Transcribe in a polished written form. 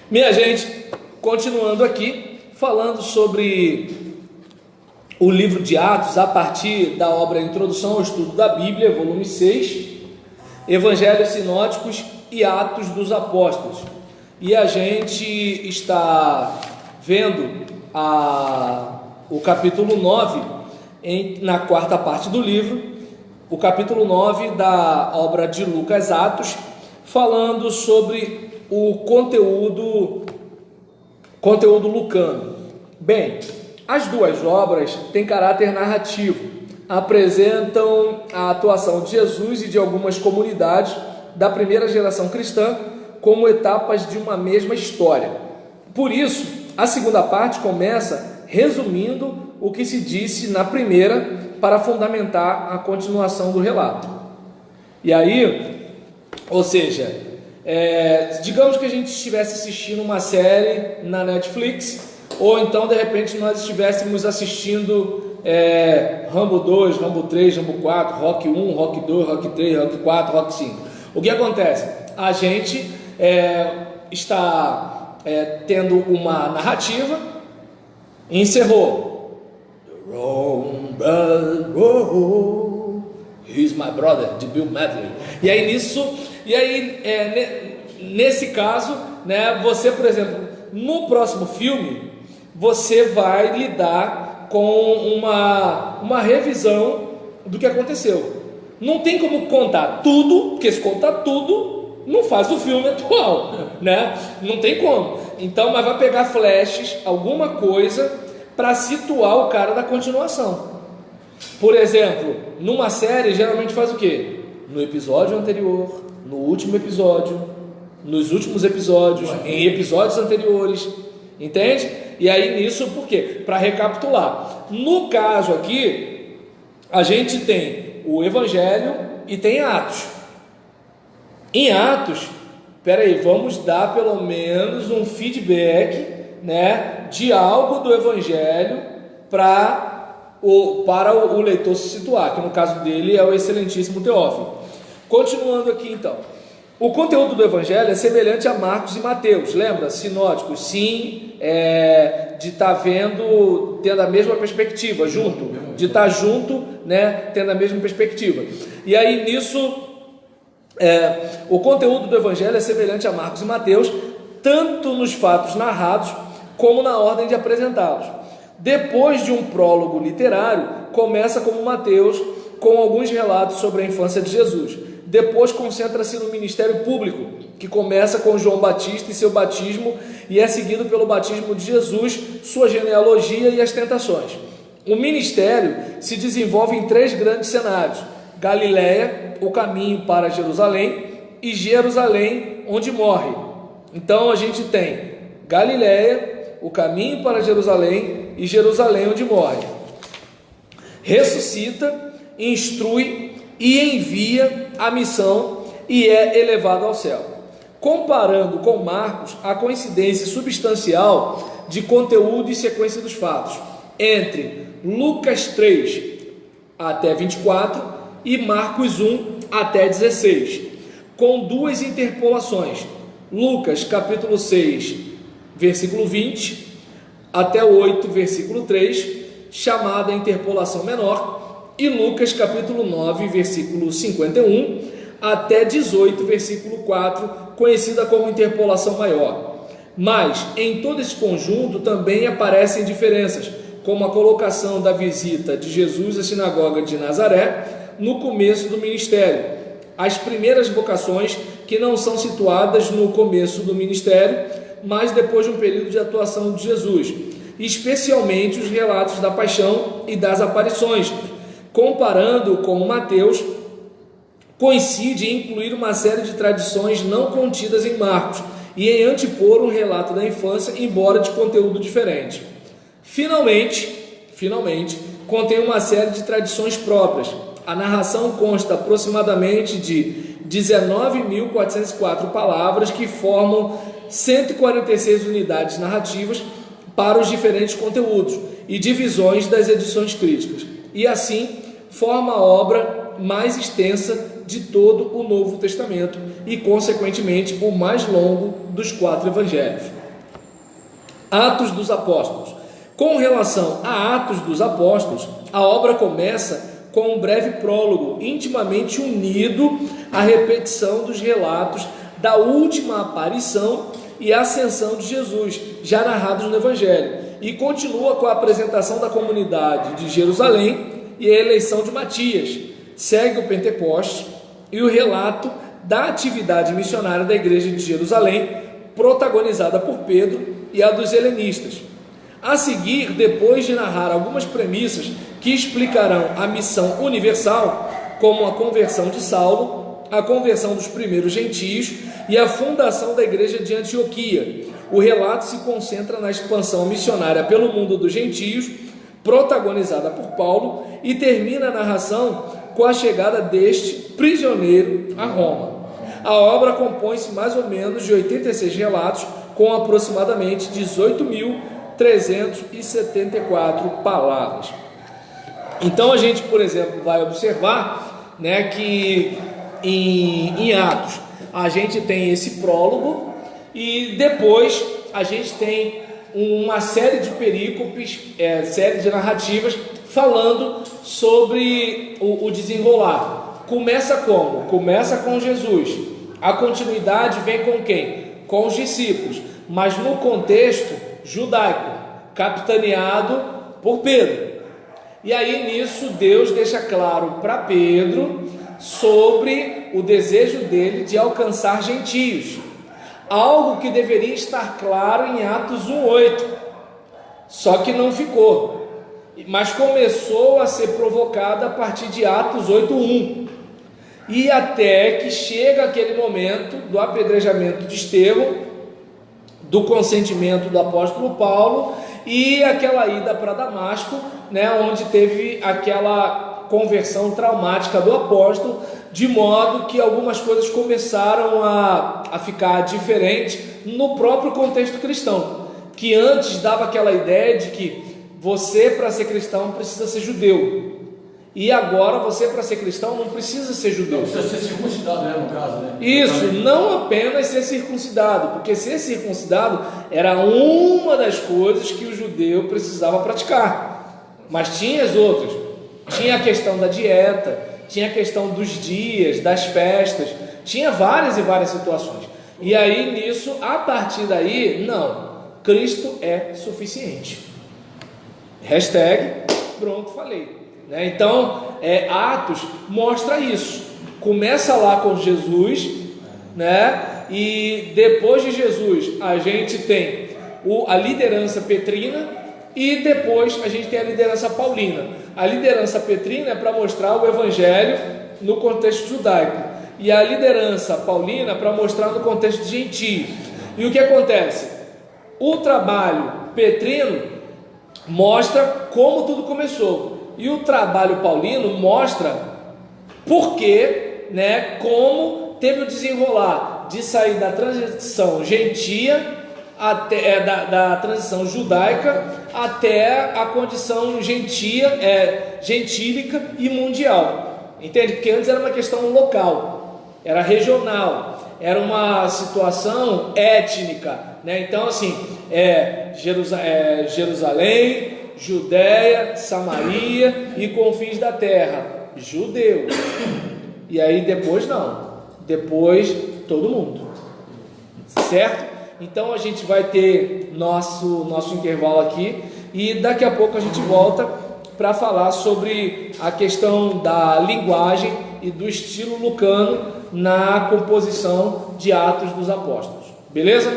Minha gente, continuando aqui, falando sobre o livro de Atos, a partir da obra Introdução ao Estudo da Bíblia, volume 6, Evangelhos Sinóticos e Atos dos Apóstolos. E a gente está vendo o capítulo 9, na quarta parte do livro, o capítulo 9 da obra de Lucas Atos, falando sobre o conteúdo lucano. Bem, as duas obras têm caráter narrativo, apresentam a atuação de Jesus e de algumas comunidades da primeira geração cristã como etapas de uma mesma história. Por isso, a segunda parte começa resumindo o que se disse na primeira para fundamentar a continuação do relato. E aí, ou seja, digamos que a gente estivesse assistindo uma série na Netflix, ou então de repente nós estivéssemos assistindo Rambo 2, Rambo 3, Rambo 4, Rock 1, Rock 2, Rock 3, Rock 4, Rock 5. O que acontece? A gente está tendo uma narrativa, encerrou. He's my brother, de Bill Medley. E aí nesse caso, né, você, por exemplo, no próximo filme, você vai lidar com uma revisão do que aconteceu. Não tem como contar tudo, porque se contar tudo, não faz o filme atual, né? Não tem como. Então, mas vai pegar flashes, alguma coisa, para situar o cara da continuação. Por exemplo, numa série, geralmente faz o quê? No episódio anterior, no último episódio, nos últimos episódios, em episódios anteriores, entende? E aí nisso, por quê? Para recapitular. No caso aqui, a gente tem o Evangelho e tem Atos. Em Atos, vamos dar pelo menos um feedback, né, de algo do Evangelho para o leitor se situar, que no caso dele é o excelentíssimo Teófilo. Continuando aqui então, o conteúdo do Evangelho é semelhante a Marcos e Mateus, lembra? Sinóticos, sim, de estar tendo a mesma perspectiva, de estar junto, né, tendo a mesma perspectiva. E aí nisso, o conteúdo do Evangelho é semelhante a Marcos e Mateus, tanto nos fatos narrados, como na ordem de apresentá-los. Depois de um prólogo literário, começa como Mateus, com alguns relatos sobre a infância de Jesus. Depois concentra-se no ministério público, que começa com João Batista e seu batismo, e é seguido pelo batismo de Jesus, sua genealogia e as tentações. O ministério se desenvolve em 3 grandes cenários: Galiléia, o caminho para Jerusalém, e Jerusalém, onde morre. Então a gente tem Galiléia, o caminho para Jerusalém, e Jerusalém, onde morre. Ressuscita, instrui e envia a missão e é elevado ao céu. Comparando com Marcos, a coincidência substancial de conteúdo e sequência dos fatos entre Lucas 3 até 24 e Marcos 1 até 16, com 2 interpolações: Lucas capítulo 6, versículo 20 até 8, versículo 3, chamada interpolação menor, e Lucas capítulo 9, versículo 51 até 18, versículo 4, conhecida como interpolação maior. Mas em todo esse conjunto também aparecem diferenças, como a colocação da visita de Jesus à sinagoga de Nazaré no começo do ministério, as primeiras vocações que não são situadas no começo do ministério, mas depois de um período de atuação de Jesus, especialmente os relatos da paixão e das aparições. Comparando com Mateus, coincide em incluir uma série de tradições não contidas em Marcos e em antepor um relato da infância, embora de conteúdo diferente. Finalmente, contém uma série de tradições próprias. A narração consta aproximadamente de 19.404 palavras que formam 146 unidades narrativas para os diferentes conteúdos e divisões das edições críticas, e assim forma a obra mais extensa de todo o Novo Testamento e, consequentemente, o mais longo dos 4 evangelhos. Atos dos Apóstolos. Com relação a Atos dos Apóstolos, a obra começa com um breve prólogo, intimamente unido à repetição dos relatos da última aparição e ascensão de Jesus, já narrados no Evangelho, e continua com a apresentação da comunidade de Jerusalém e a eleição de Matias. Segue o Pentecostes e o relato da atividade missionária da igreja de Jerusalém, protagonizada por Pedro e a dos helenistas. A seguir, depois de narrar algumas premissas que explicarão a missão universal, como a conversão de Saulo, a conversão dos primeiros gentios e a fundação da igreja de Antioquia, o relato se concentra na expansão missionária pelo mundo dos gentios, protagonizada por Paulo, e termina a narração com a chegada deste prisioneiro a Roma. A obra compõe-se mais ou menos de 86 relatos, com aproximadamente 18.374 palavras. Então a gente, por exemplo, vai observar, né, que em Atos a gente tem esse prólogo e depois a gente tem uma série de perícopes, série de narrativas falando sobre o desenrolar. Começa como? Começa com Jesus. A continuidade vem com quem? Com os discípulos, mas no contexto judaico, capitaneado por Pedro. E aí nisso Deus deixa claro para Pedro sobre o desejo dele de alcançar gentios, algo que deveria estar claro em Atos 1:8, só que não ficou, mas começou a ser provocado a partir de Atos 8:1, e até que chega aquele momento do apedrejamento de Estevão, do consentimento do apóstolo Paulo e aquela ida para Damasco, né, onde teve aquela conversão traumática do apóstolo, de modo que algumas coisas começaram a ficar diferentes no próprio contexto cristão, que antes dava aquela ideia de que você, para ser cristão, precisa ser judeu, e agora você, para ser cristão, não precisa ser judeu. Não precisa ser circuncidado, né, no caso, né? Isso, não apenas ser circuncidado, porque ser circuncidado era uma das coisas que o judeu precisava praticar, mas tinha as outras. Tinha a questão da dieta, tinha a questão dos dias, das festas, tinha várias e várias situações. E aí nisso, a partir daí, não, Cristo é suficiente. Hashtag, pronto, falei. Né? Então, Atos mostra isso. Começa lá com Jesus, né? E depois de Jesus a gente tem a liderança petrina, e depois a gente tem a liderança paulina. A liderança petrina é para mostrar o evangelho no contexto judaico, e a liderança paulina para mostrar no contexto gentio. E o que acontece? O trabalho petrino mostra como tudo começou, e o trabalho paulino mostra porque, né, como teve o desenrolar de sair da transição gentia até da transição judaica até a condição gentílica e mundial. Entende? Porque antes era uma questão local, era regional, era uma situação étnica, né? Então assim, Jerusalém, Judéia, Samaria e confins da terra, judeu. E aí depois não, depois todo mundo, certo? Então a gente vai ter nosso intervalo aqui, e daqui a pouco a gente volta para falar sobre a questão da linguagem e do estilo lucano na composição de Atos dos Apóstolos, beleza?